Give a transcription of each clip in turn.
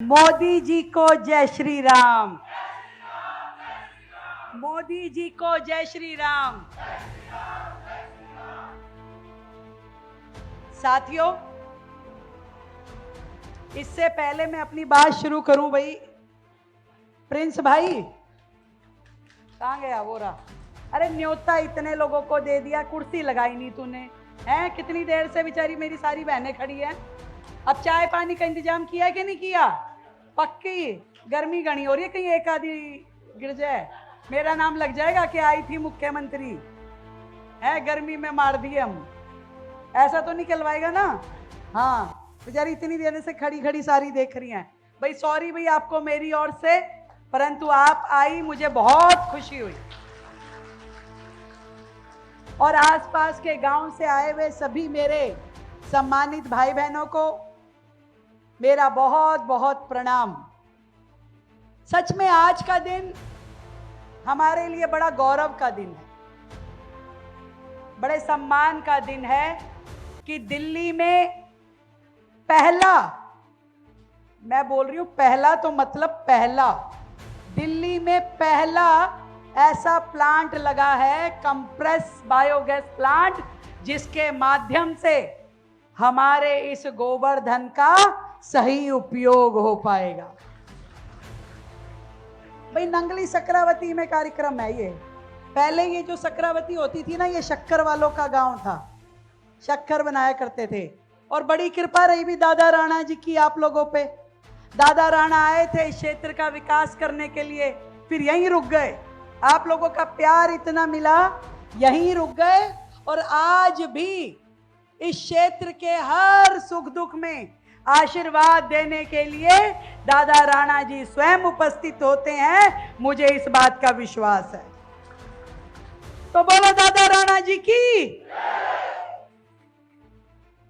मोदी जी को जय श्री राम। मोदी जी को जय श्री राम। साथियों, इससे पहले मैं अपनी बात शुरू करूं, भाई प्रिंस भाई कहां गया? वो रहा। अरे न्योता इतने लोगों को दे दिया, कुर्सी लगाई नहीं तूने, हैं? कितनी देर से बेचारी मेरी सारी बहनें खड़ी हैं। अब चाय पानी का इंतजाम किया है कि नहीं किया? पक्की गर्मी घनी हो रही है, कहीं एक आधी गिर जाए, मेरा नाम लग जाएगा कि आई थी मुख्यमंत्री है, गर्मी में मार दिए हम। ऐसा तो निकलवाएगा ना? हाँ, बेचारी इतनी देर से खड़ी खड़ी सारी देख रही हैं। भाई सॉरी भाई आपको मेरी ओर से, परंतु आप आई, मुझे बहुत खुशी हुई। और आसपास के गांव से आए हुए सभी मेरे सम्मानित भाई बहनों को मेरा बहुत बहुत प्रणाम। सच में आज का दिन हमारे लिए बड़ा गौरव का दिन है, बड़े सम्मान का दिन है कि दिल्ली में पहला, मैं बोल रही हूं पहला तो मतलब पहला, दिल्ली में पहला ऐसा प्लांट लगा है, कंप्रेस बायोगैस प्लांट, जिसके माध्यम से हमारे इस गोवर्धन का सही उपयोग हो पाएगा। भाई नंगली सक्रावती में कार्यक्रम है ये। पहले ये जो सक्रावती होती थी ना, ये शक्कर वालों का गांव था, शक्कर बनाया करते थे। और बड़ी कृपा रही भी दादा राणा जी की आप लोगों पे। दादा राणा आए थे इस क्षेत्र का विकास करने के लिए, फिर यहीं रुक गए। आप लोगों का प्यार इतना मिला, यहीं रुक गए। और आज भी इस क्षेत्र के हर सुख दुख में आशीर्वाद देने के लिए दादा राणा जी स्वयं उपस्थित होते हैं, मुझे इस बात का विश्वास है। तो बोलो दादा राणा जी की।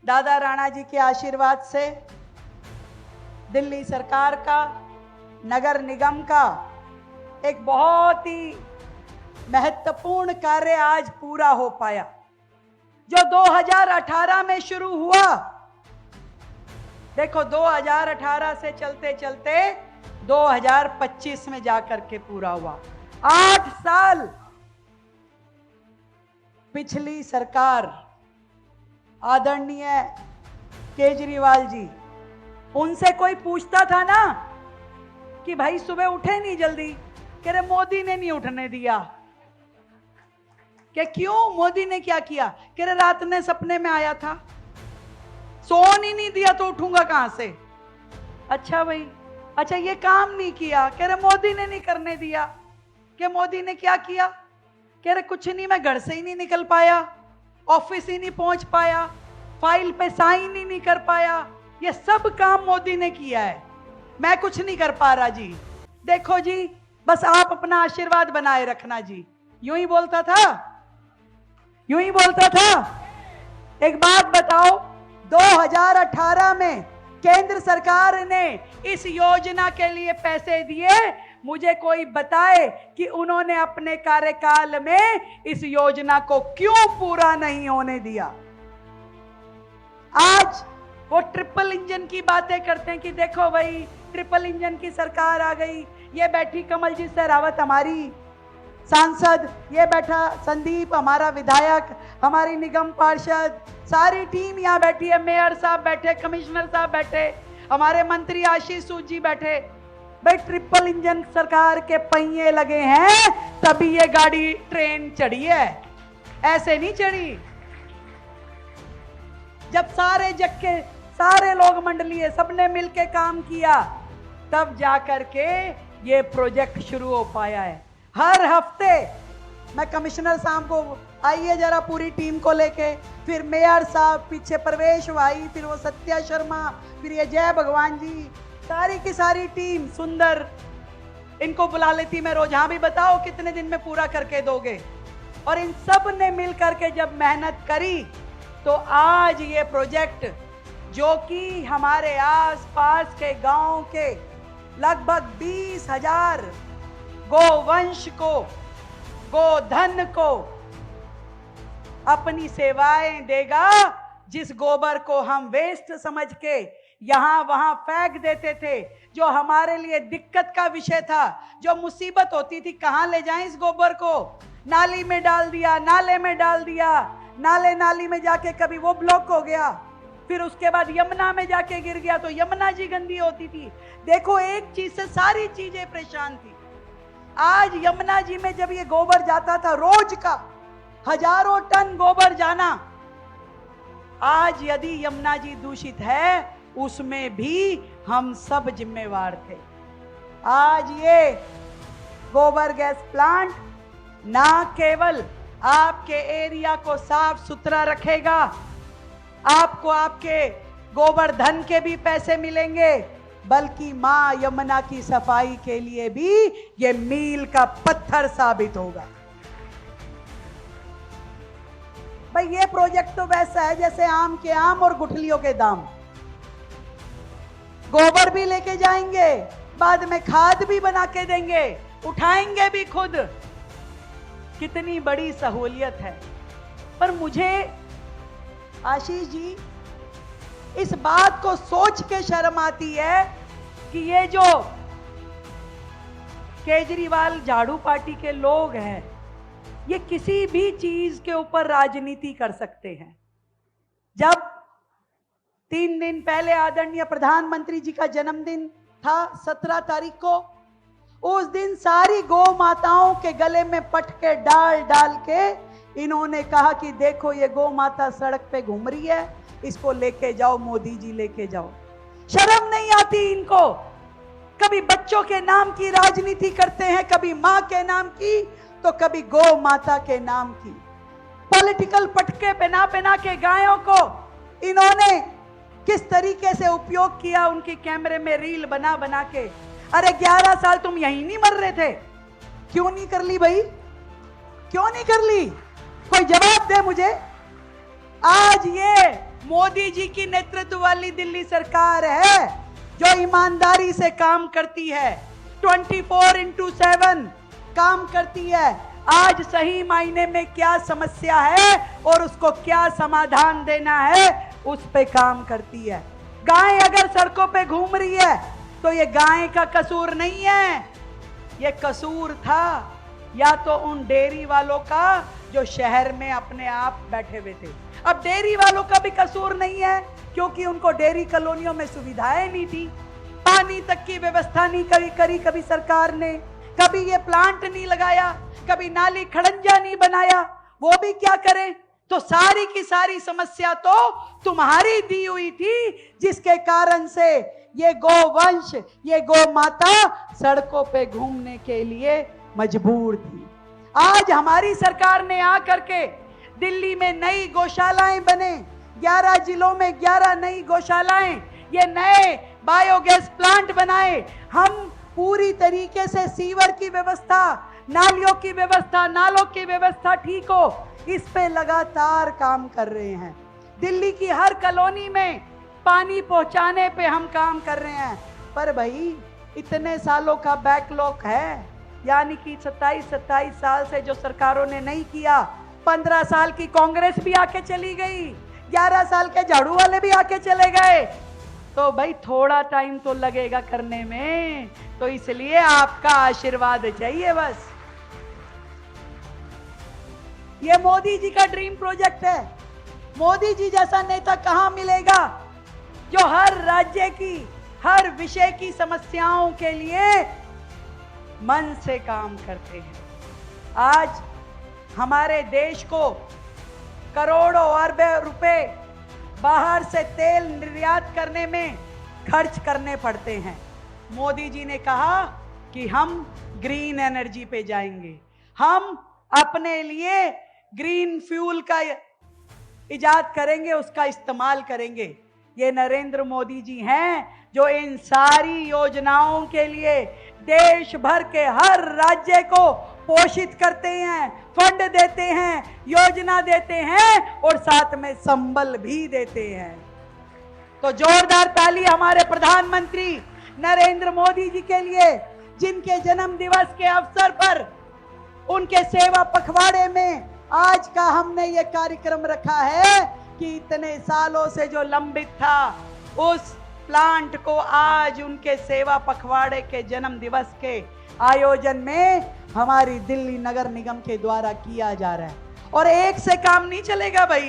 दादा राणा जी के आशीर्वाद से दिल्ली सरकार का, नगर निगम का एक बहुत ही महत्वपूर्ण कार्य आज पूरा हो पाया, जो 2018 में शुरू हुआ। देखो 2018 से चलते चलते 2025 में जाकर के पूरा हुआ। 8 साल पिछली सरकार आदरणीय केजरीवाल जी, उनसे कोई पूछता था ना कि भाई सुबह उठे नहीं जल्दी, कह रहे मोदी ने नहीं उठने दिया। कि क्यों? मोदी ने क्या किया? कह रहे रात में सपने में आया था, सोन ही नहीं दिया तो उठूंगा कहां से। अच्छा भाई, अच्छा ये काम नहीं किया, कह रहे मोदी ने नहीं करने दिया। कि मोदी ने क्या किया? कह रहे कुछ नहीं, मैं घर से ही नहीं निकल पाया, ऑफिस ही नहीं पहुंच पाया, फाइल पे साइन ही नहीं कर पाया, ये सब काम मोदी ने किया है, मैं कुछ नहीं कर पा रहा जी। देखो जी, बस आप अपना आशीर्वाद बनाए रखना जी। यूं ही बोलता था, यूं ही बोलता था। एक बात बताओ, 2018 में केंद्र सरकार ने इस योजना के लिए पैसे दिए, मुझे कोई बताए कि उन्होंने अपने कार्यकाल में इस योजना को क्यों पूरा नहीं होने दिया। आज वो ट्रिपल इंजन की बातें करते हैं कि देखो भाई ट्रिपल इंजन की सरकार आ गई, ये बैठी कमलजीत शेरावत हमारी सांसद, ये बैठा संदीप हमारा विधायक, हमारी निगम पार्षद, सारी टीम यहाँ बैठी है, मेयर साहब बैठे, कमिश्नर साहब बैठे, हमारे मंत्री आशीष सूद जी बैठे। भाई ट्रिपल इंजन सरकार के पहिए लगे हैं तभी ये गाड़ी ट्रेन चढ़ी है, ऐसे नहीं चढ़ी। जब सारे जग के सारे लोग मंडलीय सबने मिलके काम किया, तब जाकर के ये प्रोजेक्ट शुरू हो पाया है। हर हफ्ते मैं कमिश्नर साहब को, आइए जरा पूरी टीम को लेके, फिर मेयर साहब, पीछे प्रवेश भाई, फिर वो सत्या शर्मा, फिर ये जय भगवान जी, सारी की सारी टीम सुंदर, इनको बुला लेती मैं रोज। हाँ भी बताओ कितने दिन में पूरा करके दोगे? और इन सब ने मिल करके जब मेहनत करी तो आज ये प्रोजेक्ट, जो कि हमारे आसपास के गांव के लगभग 20,000 गोवंश को, गोधन को अपनी सेवाएं देगा, जिस गोबर को हम वेस्ट समझ के यहां वहां फेंक देते थे। जो हमारे लिए दिक्कत का विषय था, जो मुसीबत होती थी, कहां ले जाएं इस गोबर को? नाली में डाल दिया, नाले में डाल दिया, नाली में जाके कभी वो ब्लॉक हो गया, फिर उसके बाद यमुना में जाके गिर गया तो यमुना जी गंदी होती थी। देखो, एक चीज से सारी चीजें परेशान थी। आज यमुना जी में जब ये गोबर जाता था, रोज का हजारों टन गोबर जाना, आज यदि यमुना जी दूषित है, उसमें भी हम सब जिम्मेवार थे। आज ये गोबर गैस प्लांट ना केवल आपके एरिया को साफ सुथरा रखेगा, आपको आपके गोवर्धन के भी पैसे मिलेंगे, बल्कि मां यमुना की सफाई के लिए भी ये मील का पत्थर साबित होगा। भाई, ये प्रोजेक्ट तो वैसा है जैसे आम के आम और गुठलियों के दाम। गोबर भी लेके जाएंगे, बाद में खाद भी बना के देंगे, उठाएंगे भी खुद। कितनी बड़ी सहूलियत है। पर मुझे आशीष जी इस बात को सोच के शर्म आती है कि ये जो केजरीवाल झाड़ू पार्टी के लोग हैं, ये किसी भी चीज के ऊपर राजनीति कर सकते हैं। जब 3 दिन पहले आदरणीय प्रधानमंत्री जी का जन्मदिन था 17 तारीख को, उस दिन सारी गौ माताओं के गले में पटके डाल डाल के इन्होंने कहा कि देखो ये गौ माता सड़क पे घूम रही है, इसको लेके जाओ, मोदी जी लेके जाओ। शर्म नहीं आती इनको? कभी बच्चों के नाम की राजनीति करते हैं, कभी मां के नाम की, तो कभी गौ माता के नाम की। पॉलिटिकल पटके पहना पहना के गायों को इन्होंने किस तरीके से उपयोग किया, उनकी कैमरे में रील बना बना के। अरे 11 साल तुम यहीं नहीं मर रहे थे, क्यों नहीं कर ली भाई? क्यों नहीं कर ली? कोई जवाब दे मुझे। आज ये मोदी जी की नेतृत्व वाली दिल्ली सरकार है जो ईमानदारी से काम करती है, 24/7 काम करती है। आज सही मायने में क्या समस्या है और उसको क्या समाधान देना है, उस पे काम करती है। गाय अगर सड़कों पे घूम रही है तो ये गाय का कसूर नहीं है, ये कसूर था या तो उन डेयरी वालों का जो शहर में अपने आप बैठे हुए थे। अब डेयरी वालों का भी कसूर नहीं है, क्योंकि उनको डेयरी कॉलोनियों में सुविधाएं नहीं थी, पानी तक की व्यवस्था नहीं करी कभी सरकार ने, कभी ये प्लांट नहीं लगाया, कभी नाली खड़ंजा नहीं बनाया। वो भी क्या करें? तो सारी की सारी समस्या तो तुम्हारी दी हुई थी, जिसके कारण से ये गौवंश, ये गौ माता सड़कों पे घूमने के लिए मजबूर थी। आज हमारी सरकार ने आकर के दिल्ली में नई गौशालाएं बने, 11 जिलों में 11 नई गौशालाएं, ये नए बायोगैस प्लांट बनाए। हम पूरी तरीके से सीवर की व्यवस्था, नालियों की व्यवस्था, नालों की व्यवस्था ठीक हो, इस पे लगातार काम कर रहे हैं। दिल्ली की हर कॉलोनी में पानी पहुंचाने पे हम काम कर रहे हैं। पर भाई, इतने सालों का बैकलॉग है, यानी कि 27 साल से जो सरकारों ने नहीं किया। 15 साल की कांग्रेस भी आके चली गई, 11 साल के झाड़ू वाले भी आके चले गए, तो भाई थोड़ा टाइम तो लगेगा करने में। तो इसलिए आपका आशीर्वाद चाहिए बस। ये मोदी जी का ड्रीम प्रोजेक्ट है। मोदी जी जैसा नेता कहां मिलेगा जो हर राज्य की, हर विषय की समस्याओं के लिए मन से काम करते हैं। आज हमारे देश को करोड़ों अरबों रुपए बाहर से तेल निर्यात करने में खर्च करने पड़ते हैं। मोदी जी ने कहा कि हम ग्रीन एनर्जी पे जाएंगे, हम अपने लिए ग्रीन फ्यूल का इजाद करेंगे, उसका इस्तेमाल करेंगे। ये नरेंद्र मोदी जी हैं जो इन सारी योजनाओं के लिए देश भर के हर राज्य को पोषित करते हैं, फंड देते हैं, योजना देते हैं और साथ में संबल भी देते हैं। तो जोरदार ताली हमारे प्रधानमंत्री नरेंद्र मोदी जी के लिए, जिनके जन्म दिवस के अवसर पर उनके सेवा पखवाड़े में आज का हमने ये कार्यक्रम रखा है कि इतने सालों से जो लंबित था, उस प्लांट को आज उनके सेवा पखवाड़े के जन्म दिवस के आयोजन में हमारी दिल्ली नगर निगम के द्वारा किया जा रहा है। और एक से काम नहीं चलेगा भाई,